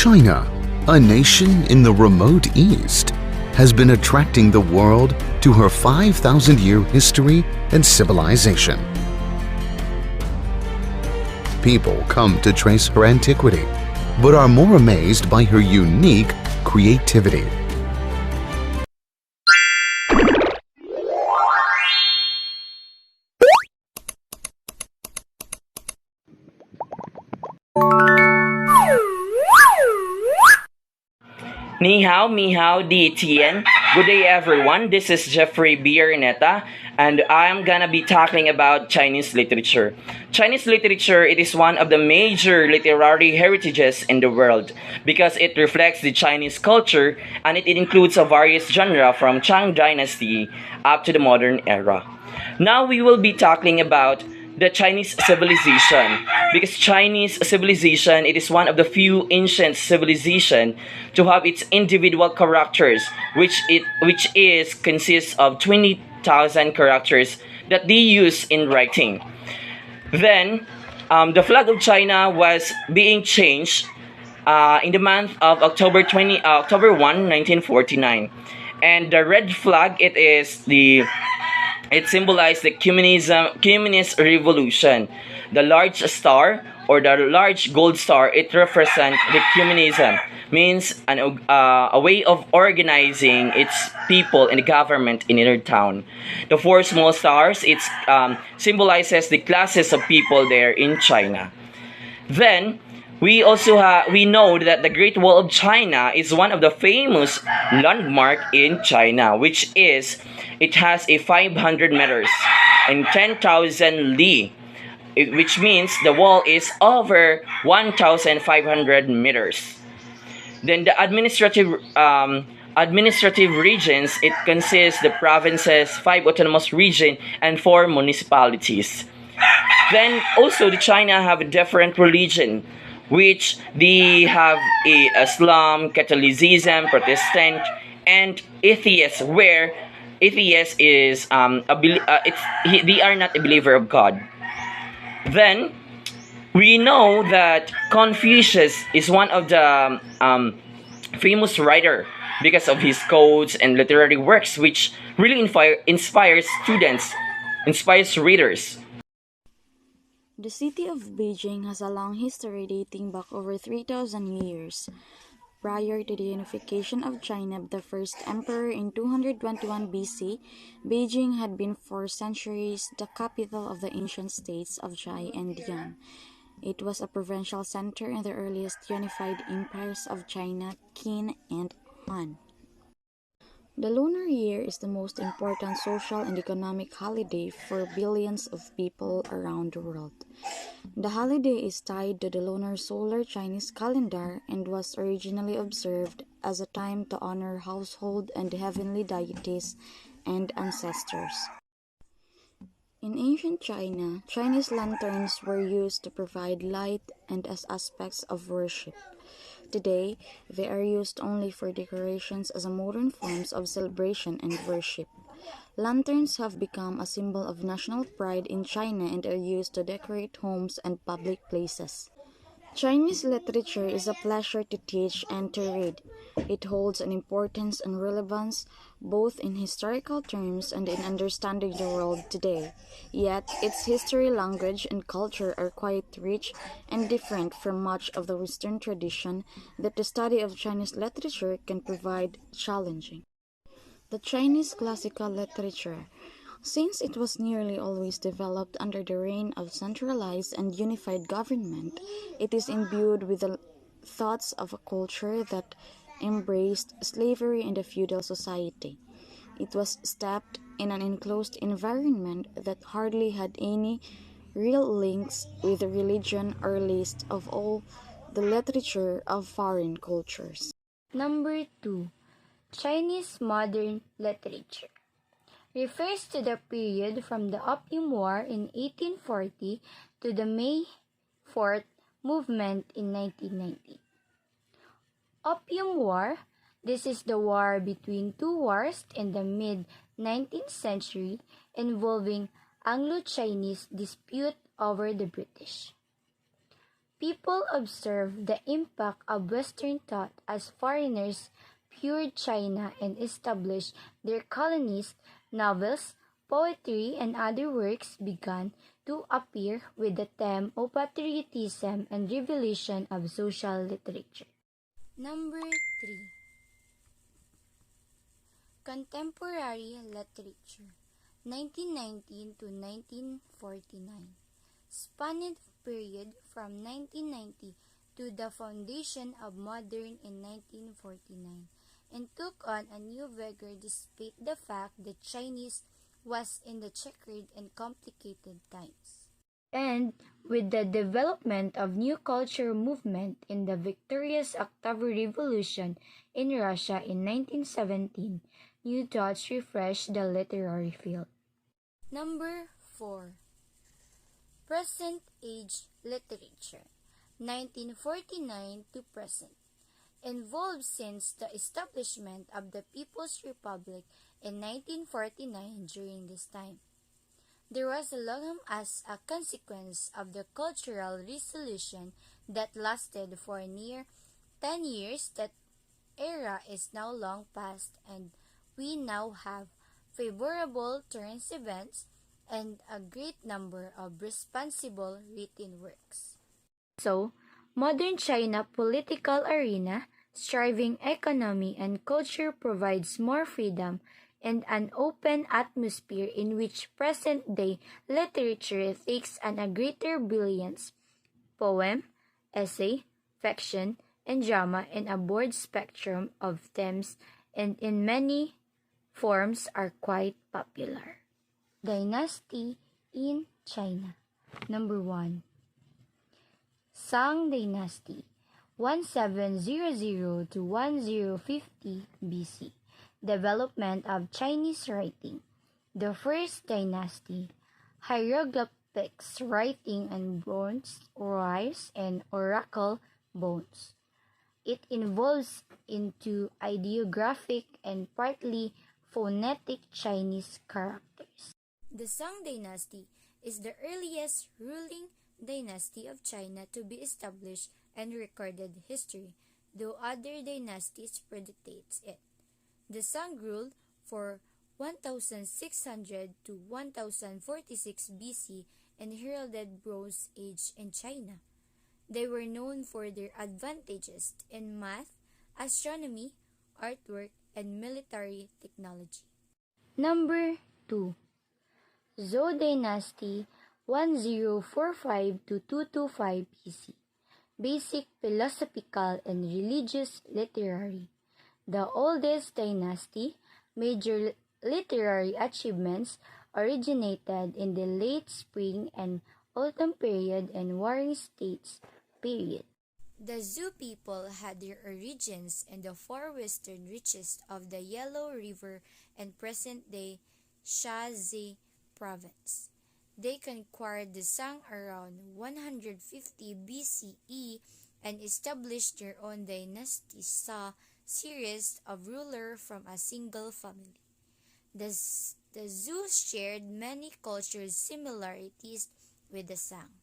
China, a nation in the remote East, has been attracting the world to her 5,000-year history and civilization. People come to trace her antiquity, but are more amazed by her unique creativity. Ni hao, di tien. Good day, everyone. This is Jeffrey Bierneta, and I'm gonna be talking about Chinese literature. Chinese literature, it is one of the major literary heritages in the world because it reflects the Chinese culture and it includes a various genre from Tang Dynasty up to the modern era. Now we will be talking about the Chinese civilization, because Chinese civilization, it is one of the few ancient civilization to have its individual characters, which is consists of 20,000 characters that they use in writing. Then the flag of China was being changed in the month of October 1, 1949, and the red flag, it symbolized the communist revolution. The large star or the large gold star, it represents the communism, means a way of organizing its people and the government in their town. The four small stars, it symbolizes the classes of people there in China. Then we know that the Great Wall of China is one of the famous landmark in China, which is it has a 500 meters and 10,000 li, which means the wall is over 1,500 meters. Then the administrative regions, it consists the provinces, 5 autonomous region, and 4 municipalities. Then also the China have a different religion, which they have a Islam, Catholicism, Protestant, and atheist, where atheist is they are not a believer of God. Then we know that Confucius is one of the famous writer because of his codes and literary works, which really inspires students, inspires readers. The city of Beijing has a long history dating back over 3,000 years. Prior to the unification of China by the first emperor in 221 BC, Beijing had been for centuries the capital of the ancient states of Zhai and Yan. It was a provincial center in the earliest unified empires of China, Qin and Han. The Lunar Year is the most important social and economic holiday for billions of people around the world. The holiday is tied to the lunar solar Chinese calendar and was originally observed as a time to honor household and heavenly deities and ancestors. In ancient China, Chinese lanterns were used to provide light and as aspects of worship. Today, they are used only for decorations as a modern forms of celebration and worship. Lanterns have become a symbol of national pride in China and are used to decorate homes and public places. Chinese literature is a pleasure to teach and to read. It holds an importance and relevance both in historical terms and in understanding the world today. Yet, its history, language, and culture are quite rich and different from much of the Western tradition that the study of Chinese literature can provide challenging. The Chinese classical literature. Since it was nearly always developed under the reign of centralized and unified government, it is imbued with the thoughts of a culture that embraced slavery in the feudal society. It was steeped in an enclosed environment that hardly had any real links with religion, or least of all the literature of foreign cultures. Number 2. Chinese modern literature refers to the period from the Opium War in 1840 to the May 4th movement in 1990. Opium War. This is the war between two wars in the mid-19th century involving Anglo-Chinese dispute over the British. people observed the impact of Western thought as foreigners toured China and established their colonies. Novels, poetry, and other works began to appear with the theme of patriotism and revelation of social literature. Number 3. Contemporary Literature 1919 to 1949 spanned period from 1990 to the foundation of modern in 1949 and took on a new vigor despite the fact that Chinese was in the checkered and complicated times. And with the development of new culture movement in the victorious October Revolution in Russia in 1917, new thoughts refreshed the literary field. Number 4. Present Age Literature 1949 to present involved since the establishment of the People's Republic in 1949. During this time, there was a longing as a consequence of the Cultural Revolution that lasted for near 10 years. That era is now long past, and we now have favorable turns events and a great number of responsible written works. So, modern China political arena, striving economy and culture provides more freedom and an open atmosphere in which present-day literature takes on a greater brilliance. Poem, essay, fiction, and drama in a broad spectrum of themes and in many forms are quite popular. Dynasty in China. Number 1. Song Dynasty 1700 to 1050 BC. Development of Chinese writing. The first dynasty. Hieroglyphics writing on bronze, rice, and oracle bones. It involves into ideographic and partly phonetic Chinese characters. The Song Dynasty is the earliest ruling dynasty of China to be established in recorded history, though other dynasties predates it. The Song ruled for 1600 to 1046 BC and heralded Bronze Age in China. They were known for their advantages in math, astronomy, artwork, and military technology. Number 2. Zhou Dynasty 1045 to 225 BC. Basic philosophical and religious literary. The oldest dynasty, major literary achievements originated in the late spring and autumn period and Warring States period. The Zhou people had their origins in the far western reaches of the Yellow River and present-day Shaanxi province. They conquered the Song around 150 BCE and established their own dynasty series of rulers from a single family. The Zhou shared many cultural similarities with the Song.